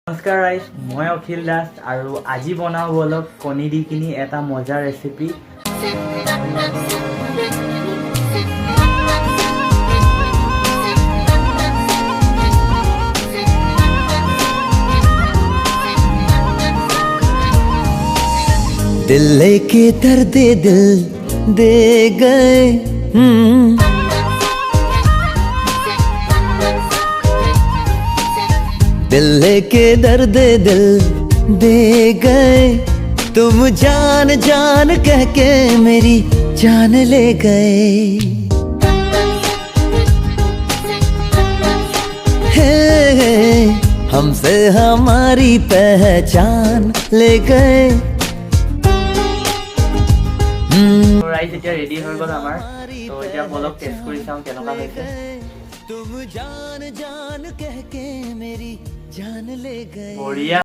নমস্কাৰ ৰাইজ, মই অখিল দাস আৰু আজি বনাওঁ বলক কণী দি কিনি এটা মজাৰ ৰেচিপি। दिल लेके दर्दे दिल दे गए दिल लेके दर्दे दिल दे गए तुम जान जान कह के मेरी जान ले गए हे हमसे हमारी पहचान ले गए ৰাইজ এতিয়া ৰেডি হৈ গ'ল আমাৰ, তো এতিয়া বলক টেষ্ট কৰি চাওঁ কেনেকুৱা হৈছে। तुम जान जान कह के मेरी जान ले गए। বঢ়িয়া।